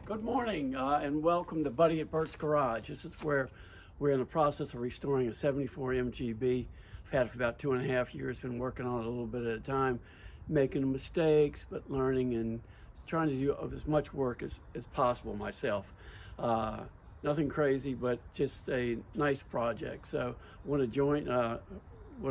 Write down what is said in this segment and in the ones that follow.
Good morning and welcome to Buddy at Bert's Garage. This is where we're in the process of restoring a 74 MGB. I've had it for about 2.5 years, been working on it a little bit at a time, making mistakes, but learning and trying to do as much work as possible myself. Nothing crazy, but just a nice project. So I want to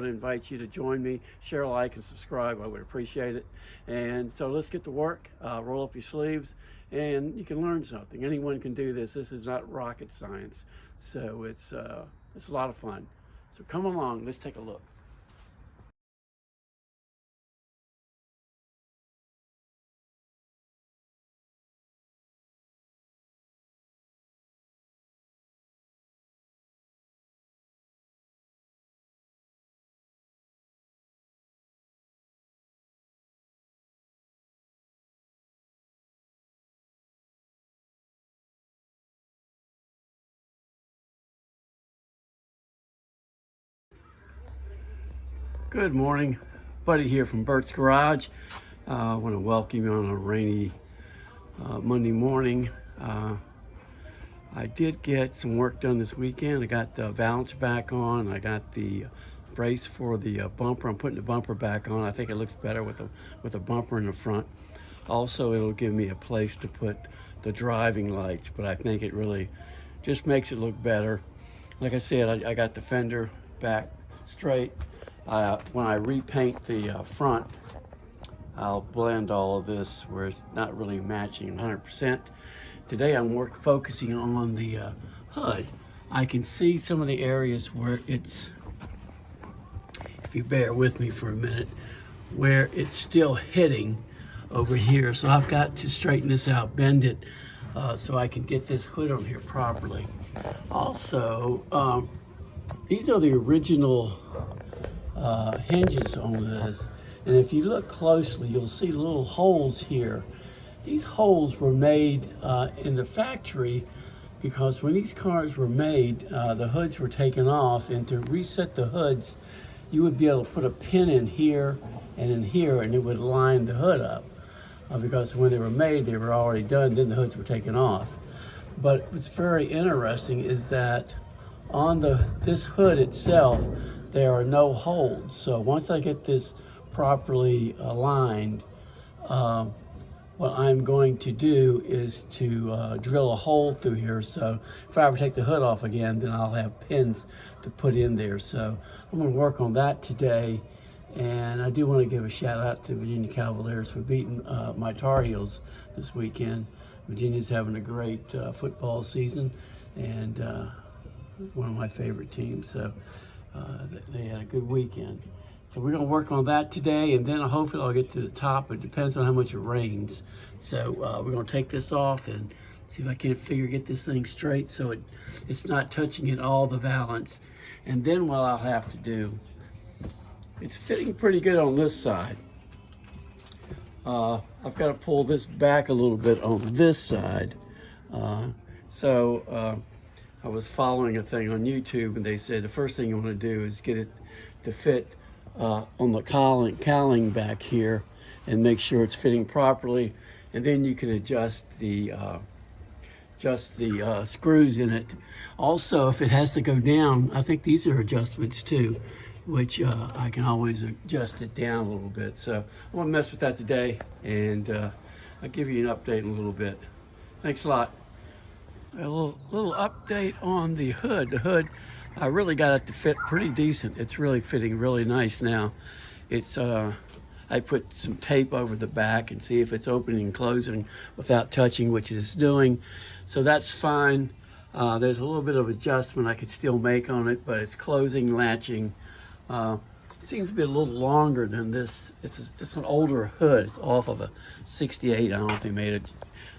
invite you to join me, share, like, and subscribe. I would appreciate it. And so let's get to work. Roll up your sleeves, and you can learn something. Anyone can do this. This is not rocket science. So it's a lot of fun. So come along. Let's take a look. Good morning. Buddy here from Bert's Garage. I want to welcome you on a rainy Monday morning. I did get some work done this weekend. I got the valance back on. I got the brace for the bumper. I'm putting the bumper back on. I think it looks better with a bumper in the front. Also, it'll give me a place to put the driving lights, but I think it really just makes it look better. Like I said, I got the fender back straight. When I repaint the front, I'll blend all of this where it's not really matching 100%. Today I'm focusing on the hood. I can see some of the areas where it's, if you bear with me for a minute, where it's still hitting over here. So I've got to straighten this out, bend it, so I can get this hood on here properly. Also, these are the original hinges on this, and if you look closely you'll see little holes here. These holes were made in the factory because when these cars were made, the hoods were taken off, and to reset the hoods you would be able to put a pin in here and in here, and it would line the hood up, because when they were made they were already done, then the hoods were taken off. But what's very interesting is that on this hood itself there are no holes. So once I get this properly aligned, what I'm going to do is to drill a hole through here. So if I ever take the hood off again, then I'll have pins to put in there. So I'm going to work on that today. And I do want to give a shout out to Virginia Cavaliers for beating my Tar Heels this weekend. Virginia's having a great football season, and one of my favorite teams. So they had a good weekend. So we're going to work on that today, and then hopefully I'll get to the top. It depends on how much it rains. So we're going to take this off and see if I can't get this thing straight so it's not touching at all, the valance. And then what I'll have to do, it's fitting pretty good on this side. I've got to pull this back a little bit on this side. I was following a thing on YouTube, and they said the first thing you want to do is get it to fit on the cowling back here and make sure it's fitting properly, and then you can adjust the screws in it. Also, if it has to go down, I think these are adjustments too, which I can always adjust it down a little bit. So I won't mess with that today, and I'll give you an update in a little bit. Thanks a lot. A little update on the hood. The hood, I really got it to fit pretty decent. It's really fitting really nice now. It's I put some tape over the back and see if it's opening and closing without touching, which it's doing. So that's fine. There's a little bit of adjustment I could still make on it, but it's closing, latching. Seems to be a little longer than this. It's an older hood. It's off of a 68. I don't know if they made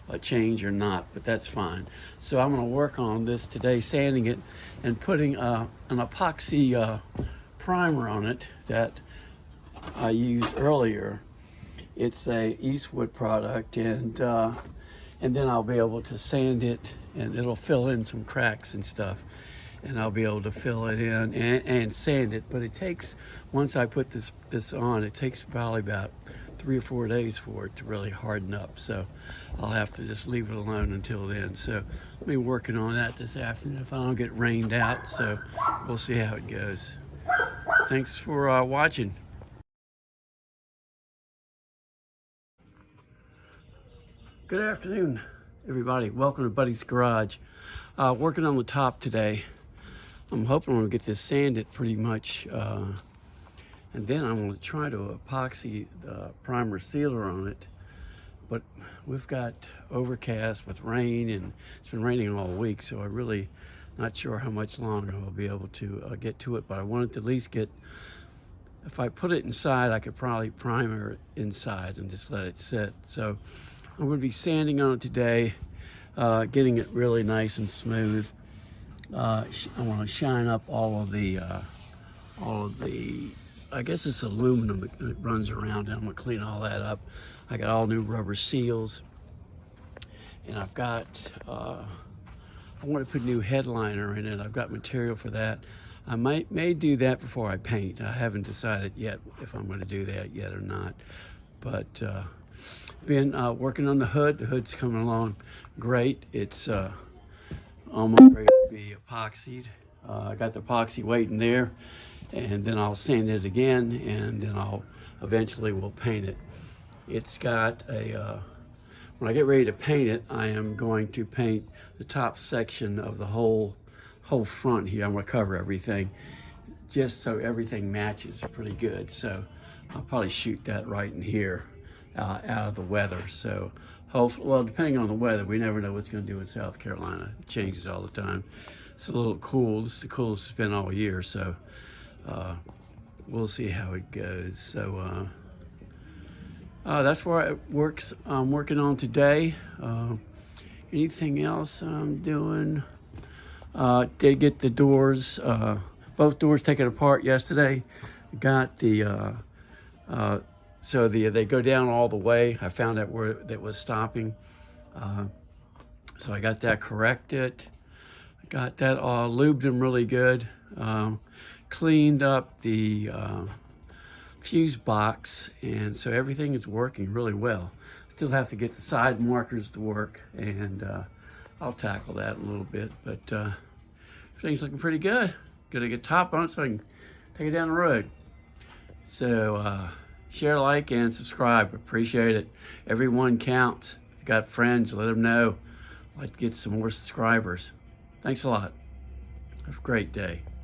a change or not, but that's fine. So I'm going to work on this today, sanding it and putting an epoxy primer on it that I used earlier. It's a Eastwood product, and then I'll be able to sand it, and it'll fill in some cracks and stuff, and I'll be able to fill it in and sand it. But it takes, once I put this on, it takes probably about 3 or 4 days for it to really harden up. So I'll have to just leave it alone until then. So I'll be working on that this afternoon if I don't get rained out. So we'll see how it goes. Thanks for watching. Good afternoon, everybody. Welcome to Buddy's Garage. Working on the top today. I'm hoping I'm gonna get this sanded pretty much, and then I'm gonna try to epoxy the primer sealer on it. But we've got overcast with rain, and it's been raining all week, so I'm really not sure how much longer I'll be able to get to it. But I wanted to at least get, if I put it inside, I could probably primer it inside and just let it sit. So I'm going to be sanding on it today, getting it really nice and smooth. I want to shine up all of the, I guess it's aluminum that runs around it. I'm going to clean all that up. I got all new rubber seals, and I've got, I want to put a new headliner in it. I've got material for that. I may do that before I paint. I haven't decided yet if I'm going to do that yet or not. But been working on the hood. The hood's coming along great. It's almost ready to be epoxied. I got the epoxy waiting there, and then I'll sand it again, and then I'll eventually will paint it. It's got a, when I get ready to paint it, I am going to paint the top section of the whole front here. I'm going to cover everything just so everything matches pretty good. So I'll probably shoot that right in here. Out of the weather. So hopefully, well, depending on the weather, we never know what's going to do in South Carolina. It changes all the time. It's a little cool. This is the coolest it's been all year. So we'll see how it goes. So that's where it works. I'm working on today. Anything else I'm doing? Did get the doors, both doors taken apart yesterday. Got the so they go down all the way. I found out where that was stopping. So I got that corrected. I got that all lubed them really good. Cleaned up the fuse box, and so everything is working really well. Still have to get the side markers to work, and I'll tackle that in a little bit. But everything's looking pretty good. Gonna get top on it so I can take it down the road. So share, like, and subscribe. Appreciate it. Everyone counts. If you got friends, let them know. I'd like to get some more subscribers. Thanks a lot. Have a great day.